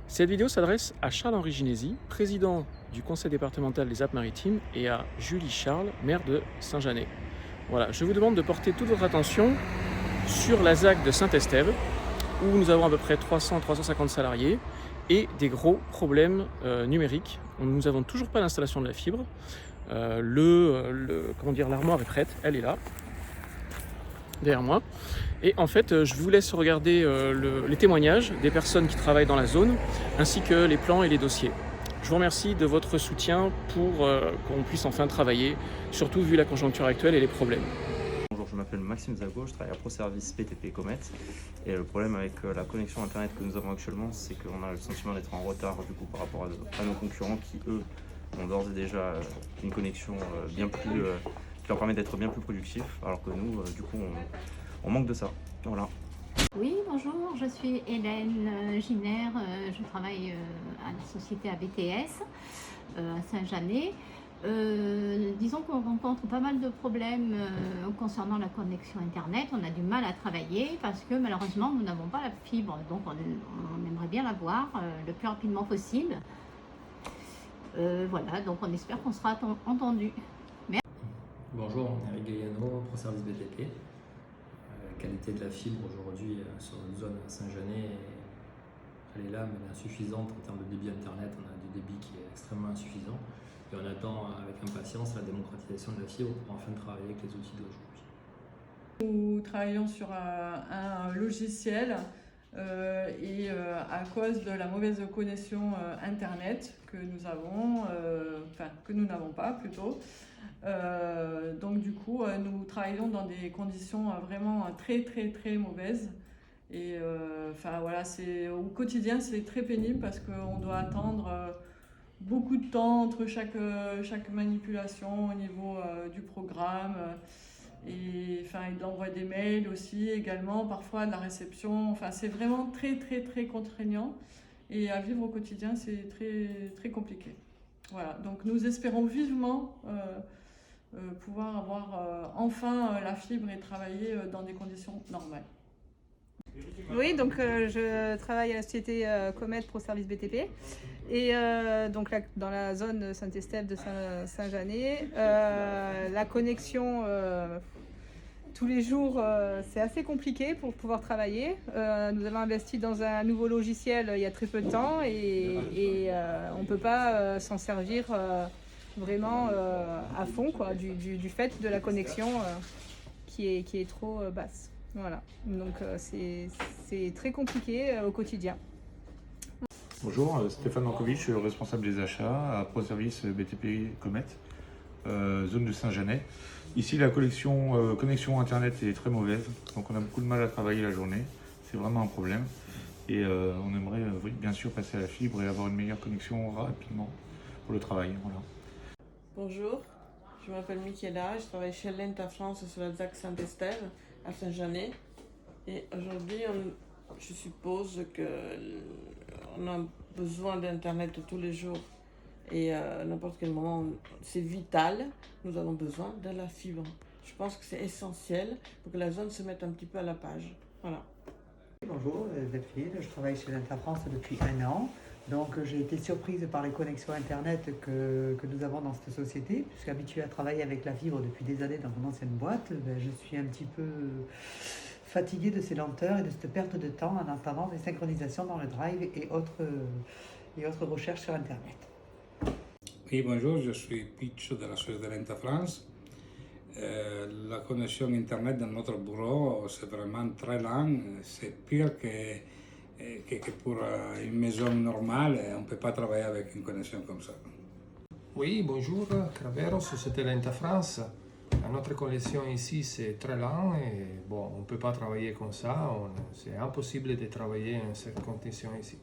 Cette vidéo s'adresse à Charles-Henri Ginesi, président du conseil départemental des Alpes-Maritimes, et à Julie Charles, maire de Saint-Janet. Voilà, je vous demande de porter toute votre attention sur la ZAC de Saint-Estève, où nous avons à peu près 300-350 salariés et des gros problèmes numériques. Nous n'avons toujours pas l'installation de la fibre. L'armoire est prête, elle est là, derrière moi. Et en fait, je vous laisse regarder les témoignages des personnes qui travaillent dans la zone, ainsi que les plans et les dossiers. Je vous remercie de votre soutien pour qu'on puisse enfin travailler, surtout vu la conjoncture actuelle et les problèmes. Bonjour, je m'appelle Maxime Zago, je travaille à ProService BTP Comet. Et le problème avec la connexion internet que nous avons actuellement, c'est qu'on a le sentiment d'être en retard du coup, par rapport à nos concurrents qui, eux, ont d'ores et déjà une connexion qui leur permet d'être bien plus productifs, alors que nous, du coup, on manque de ça. Voilà. Oui, bonjour, je suis Hélène Giner, je travaille à la société ABTS à Saint-Janet. Disons qu'on rencontre pas mal de problèmes concernant la connexion internet. On a du mal à travailler parce que malheureusement nous n'avons pas la fibre, donc on aimerait bien l'avoir le plus rapidement possible. Voilà, donc on espère qu'on sera entendu. Merci. Bonjour, Eric Gaiano, ProService BTP. Qualité de la fibre aujourd'hui sur notre zone à Saint-Janet, elle est là, mais elle est insuffisante en termes de débit internet. On a du débit qui est extrêmement insuffisant et on attend avec impatience la démocratisation de la fibre pour enfin travailler avec les outils d'aujourd'hui. Nous travaillons sur un logiciel et à cause de la mauvaise connexion internet que nous avons, que nous n'avons pas plutôt, donc du coup nous travaillons dans des conditions vraiment très mauvaises et voilà, au quotidien c'est très pénible parce qu'on doit attendre beaucoup de temps entre chaque manipulation au niveau du programme. Et il envoie des mails aussi également, parfois de la réception. C'est vraiment très contraignant. Et à vivre au quotidien, c'est très compliqué. Voilà, donc nous espérons vivement pouvoir avoir enfin la fibre et travailler dans des conditions normales. Oui, donc je travaille à la société Comet ProService BTP et donc dans la zone Saint-Estève de Saint-Janet. La connexion tous les jours, c'est assez compliqué pour pouvoir travailler. Nous avons investi dans un nouveau logiciel il y a très peu de temps et on ne peut pas s'en servir vraiment à fond quoi, du fait de la connexion qui est trop basse. Voilà, donc c'est très compliqué au quotidien. Bonjour, Stéphane Mankovic, responsable des achats à ProService BTP Comet, zone de Saint-Janet. Ici, la connexion internet est très mauvaise, donc on a beaucoup de mal à travailler la journée. C'est vraiment un problème. Et on aimerait bien sûr passer à la fibre et avoir une meilleure connexion rapidement pour le travail. Voilà. Bonjour, je m'appelle Michaela, je travaille chez Lenta France sur la ZAC Saint-Estève à Saint-Janet. Et aujourd'hui, je suppose qu'on a besoin d'Internet tous les jours et à n'importe quel moment, c'est vital. Nous avons besoin de la fibre. Je pense que c'est essentiel pour que la zone se mette un petit peu à la page. Voilà. Bonjour, Delphine, je travaille chez Lenta France depuis 1 an. Donc j'ai été surprise par les connexions internet que nous avons dans cette société, puisque habituée à travailler avec la fibre depuis des années dans mon ancienne boîte, je suis un petit peu fatiguée de ces lenteurs et de cette perte de temps en attendant des synchronisations dans le drive et autres recherches sur internet. Oui, bonjour, je suis Piccio de la société Lenta France. La connexion internet dans notre bureau, c'est vraiment très lent, c'est pire que pour une maison normale, on ne peut pas travailler avec une connexion comme ça. Oui, bonjour, Cravero, Société Lenta France. Notre connexion ici, c'est très lent et bon, on ne peut pas travailler comme ça. C'est impossible de travailler en cette condition ici.